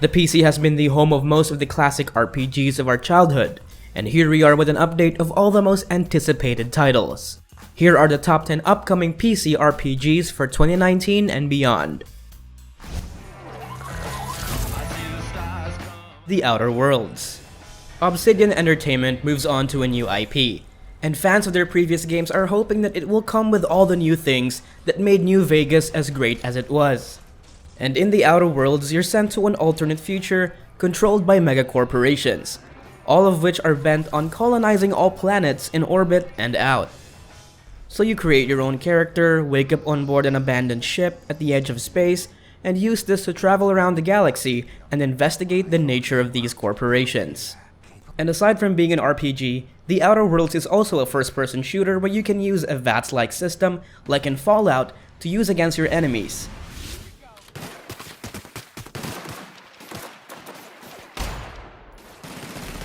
The PC has been the home of most of the classic RPGs of our childhood, and here we are with an update of all the most anticipated titles. Here are the top 10 upcoming PC RPGs for 2019 and beyond. The Outer Worlds. Obsidian Entertainment moves on to a new IP, and fans of their previous games are hoping that it will come with all the new things that made New Vegas as great as it was. And in the Outer Worlds, you're sent to an alternate future controlled by megacorporations, all of which are bent on colonizing all planets in orbit and out. So you create your own character, wake up on board an abandoned ship at the edge of space, and use this to travel around the galaxy and investigate the nature of these corporations. And aside from being an RPG, The Outer Worlds is also a first-person shooter where you can use a VATS-like system, like in Fallout, to use against your enemies.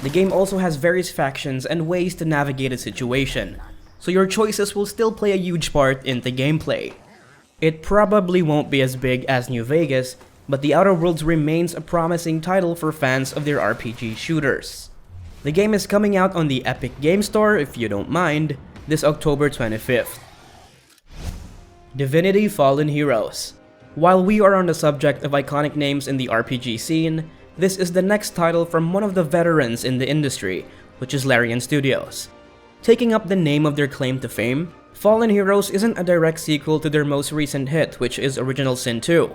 The game also has various factions and ways to navigate a situation, so your choices will still play a huge part in the gameplay. It probably won't be as big as New Vegas, but The Outer Worlds remains a promising title for fans of their RPG shooters. The game is coming out on the Epic Game Store, if you don't mind, this October 25th. Divinity Fallen Heroes. While we are on the subject of iconic names in the RPG scene, this is the next title from one of the veterans in the industry, which is Larian Studios. Taking up the name of their claim to fame, Fallen Heroes isn't a direct sequel to their most recent hit, which is Original Sin 2.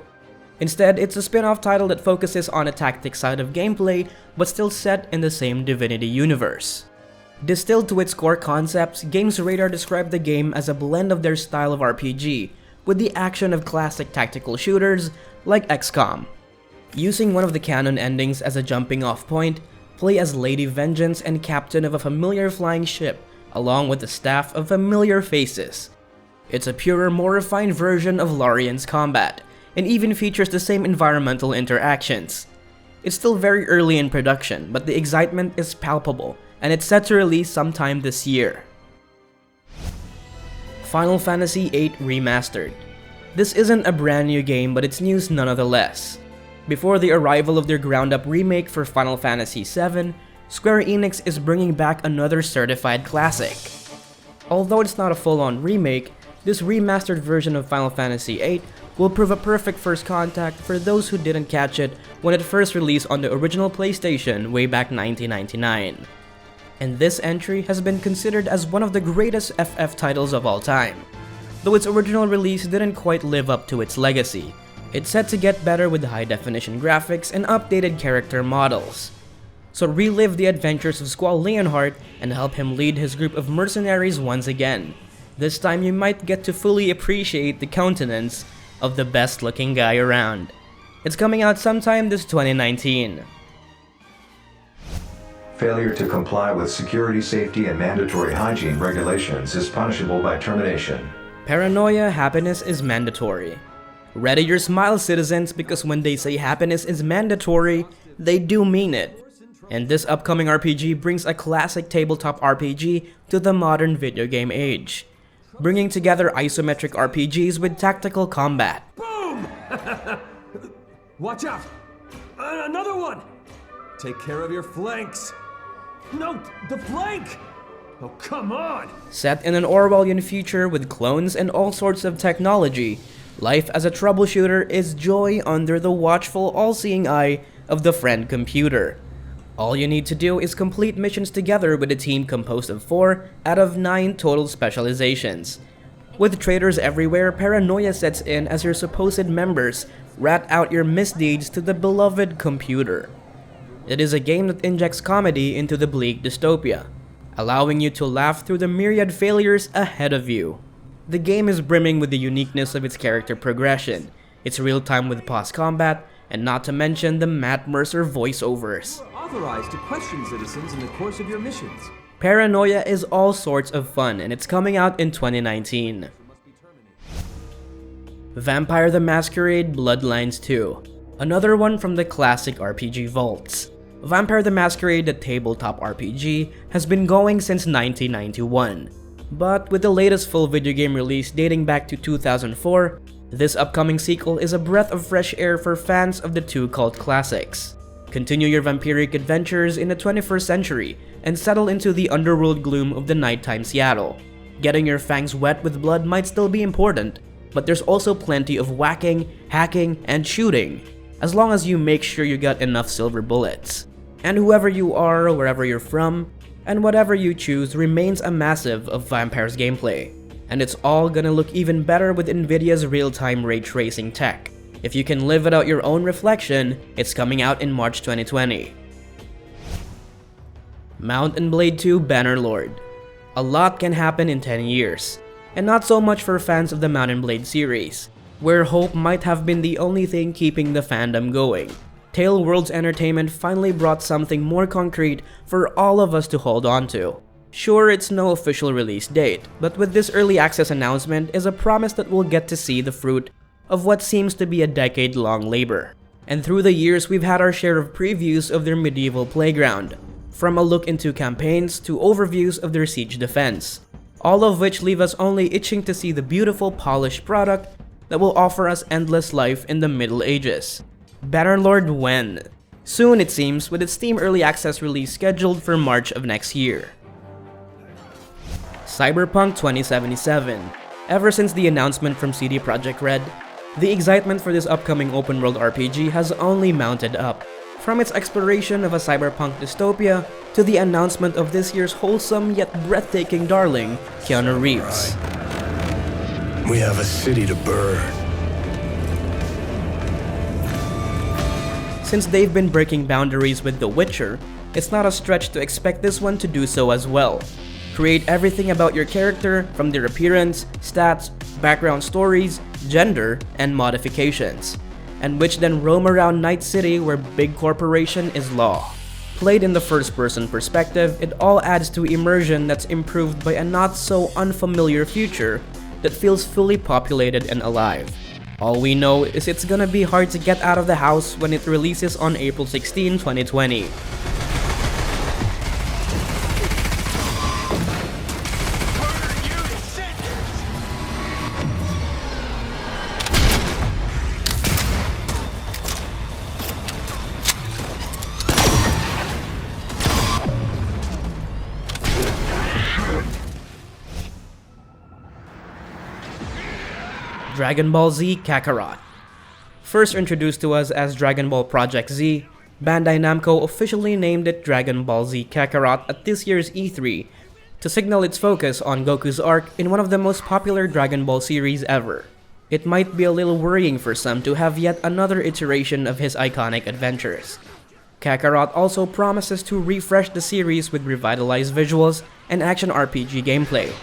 Instead, it's a spin-off title that focuses on a tactics side of gameplay, but still set in the same Divinity universe. Distilled to its core concepts, Games Radar described the game as a blend of their style of RPG, with the action of classic tactical shooters like XCOM. Using one of the canon endings as a jumping-off point, play as Lady Vengeance and captain of a familiar flying ship, along with a staff of familiar faces. It's a purer, more refined version of Larian's combat, and even features the same environmental interactions. It's still very early in production, but the excitement is palpable, and it's set to release sometime this year. Final Fantasy VIII Remastered. This isn't a brand new game, but it's news nonetheless. Before the arrival of their ground-up remake for Final Fantasy VII, Square Enix is bringing back another certified classic. Although it's not a full-on remake, this remastered version of Final Fantasy VIII will prove a perfect first contact for those who didn't catch it when it first released on the original PlayStation way back 1999. And this entry has been considered as one of the greatest FF titles of all time. Though its original release didn't quite live up to its legacy, it's set to get better with high-definition graphics and updated character models. So relive the adventures of Squall Leonhardt and help him lead his group of mercenaries once again. This time you might get to fully appreciate the countenance of the best-looking guy around. It's coming out sometime this 2019. Failure to comply with security, safety, and mandatory hygiene regulations is punishable by termination. Paranoia, happiness is mandatory. Ready your smile, citizens, because when they say happiness is mandatory, they do mean it. And this upcoming RPG brings a classic tabletop RPG to the modern video game age, bringing together isometric RPGs with tactical combat. Boom! Watch out! Another one! Take care of your flanks! No, the flank! Oh, come on! Set in an Orwellian future with clones and all sorts of technology, life as a troubleshooter is joy under the watchful, all-seeing eye of the friend computer. All you need to do is complete missions together with a team composed of 4 out of 9 total specializations. With traitors everywhere, Paranoia sets in as your supposed members rat out your misdeeds to the beloved computer. It is a game that injects comedy into the bleak dystopia, allowing you to laugh through the myriad failures ahead of you. The game is brimming with the uniqueness of its character progression, its real-time with pause combat, and not to mention the Matt Mercer voiceovers. Authorized to question citizens in the course of your missions. Paranoia is all sorts of fun, and it's coming out in 2019. Vampire the Masquerade Bloodlines 2. Another one from the classic RPG vaults. Vampire the Masquerade, the tabletop RPG, has been going since 1991. But with the latest full video game release dating back to 2004, This upcoming sequel is a breath of fresh air for fans of the two cult classics. Continue your vampiric adventures in the 21st century and settle into the underworld gloom of the nighttime Seattle. Getting your fangs wet with blood might still be important, but there's also plenty of whacking, hacking, and shooting, as long as you make sure you got enough silver bullets. And whoever you are, wherever you're from, and whatever you choose remains a massive of Vampire's gameplay. And it's all gonna look even better with Nvidia's real-time ray tracing tech. If you can live without your own reflection, it's coming out in March 2020. Mount & Blade 2 Bannerlord. A lot can happen in 10 years, and not so much for fans of the Mount & Blade series, where hope might have been the only thing keeping the fandom going. Tale Worlds Entertainment finally brought something more concrete for all of us to hold on to. Sure, it's no official release date, but with this early access announcement is a promise that we'll get to see the fruit of what seems to be a decade-long labor. And through the years, we've had our share of previews of their medieval playground, from a look into campaigns to overviews of their siege defense, all of which leave us only itching to see the beautiful, polished product that will offer us endless life in the Middle Ages. Bannerlord when? Soon, it seems, with its Steam Early Access release scheduled for March of next year. Cyberpunk 2077. Ever since the announcement from CD Projekt Red, the excitement for this upcoming open-world RPG has only mounted up. From its exploration of a cyberpunk dystopia to the announcement of this year's wholesome yet breathtaking darling, Keanu Reeves. We have a city to burn. Since they've been breaking boundaries with The Witcher, it's not a stretch to expect this one to do so as well. Create everything about your character, from their appearance, stats, background stories, gender, and modifications, and which then roam around Night City where big corporation is law. Played in the first-person perspective, it all adds to immersion that's improved by a not-so-unfamiliar future that feels fully populated and alive. All we know is it's gonna be hard to get out of the house when it releases on April 16, 2020. Dragon Ball Z Kakarot. First introduced to us as Dragon Ball Project Z, Bandai Namco officially named it Dragon Ball Z Kakarot at this year's E3 to signal its focus on Goku's arc in one of the most popular Dragon Ball series ever. It might be a little worrying for some to have yet another iteration of his iconic adventures. Kakarot also promises to refresh the series with revitalized visuals and action RPG gameplay.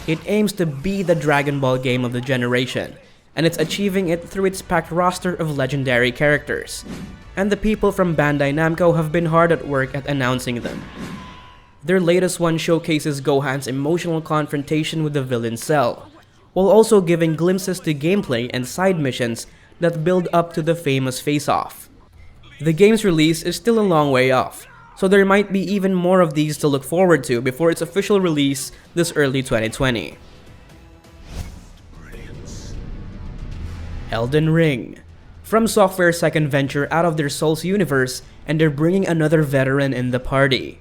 It aims to be the Dragon Ball game of the generation, and it's achieving it through its packed roster of legendary characters. And the people from Bandai Namco have been hard at work at announcing them. Their latest one showcases Gohan's emotional confrontation with the villain Cell, while also giving glimpses to gameplay and side missions that build up to the famous face-off. The game's release is still a long way off, so there might be even more of these to look forward to before its official release this early 2020. Elden Ring. From Software's second venture out of their Souls universe, and they're bringing another veteran in the party.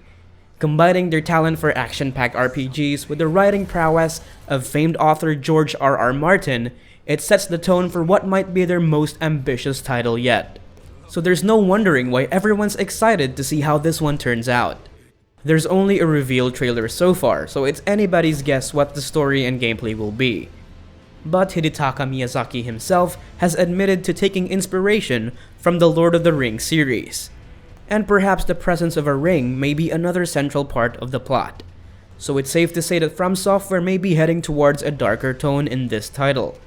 Combining their talent for action-packed RPGs with the writing prowess of famed author George R.R. Martin, it sets the tone for what might be their most ambitious title yet. So there's no wondering why everyone's excited to see how this one turns out. There's only a reveal trailer so far, so it's anybody's guess what the story and gameplay will be. But Hidetaka Miyazaki himself has admitted to taking inspiration from the Lord of the Rings series. And perhaps the presence of a ring may be another central part of the plot. So it's safe to say that From Software may be heading towards a darker tone in this title.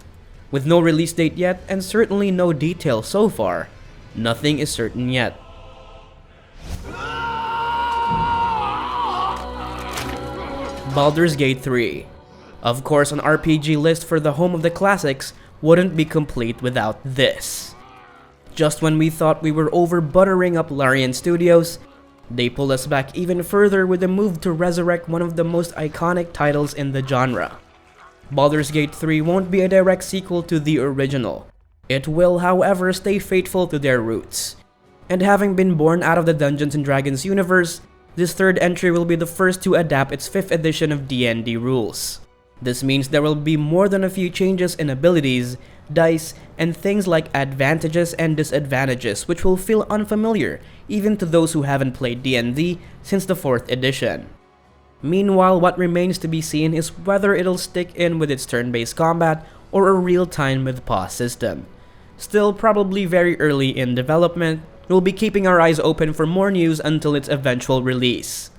With no release date yet, and certainly no details so far, nothing is certain yet. Baldur's Gate 3. Of course, an RPG list for the home of the classics wouldn't be complete without this. Just when we thought we were over buttering up Larian Studios, they pulled us back even further with a move to resurrect one of the most iconic titles in the genre. Baldur's Gate 3 won't be a direct sequel to the original. It will, however, stay faithful to their roots. And having been born out of the Dungeons & Dragons universe, this third entry will be the first to adapt its 5th edition of D&D rules. This means there will be more than a few changes in abilities, dice, and things like advantages and disadvantages which will feel unfamiliar even to those who haven't played D&D since the 4th edition. Meanwhile, what remains to be seen is whether it'll stick in with its turn-based combat or a real-time with pause system. Still probably very early in development, we'll be keeping our eyes open for more news until its eventual release.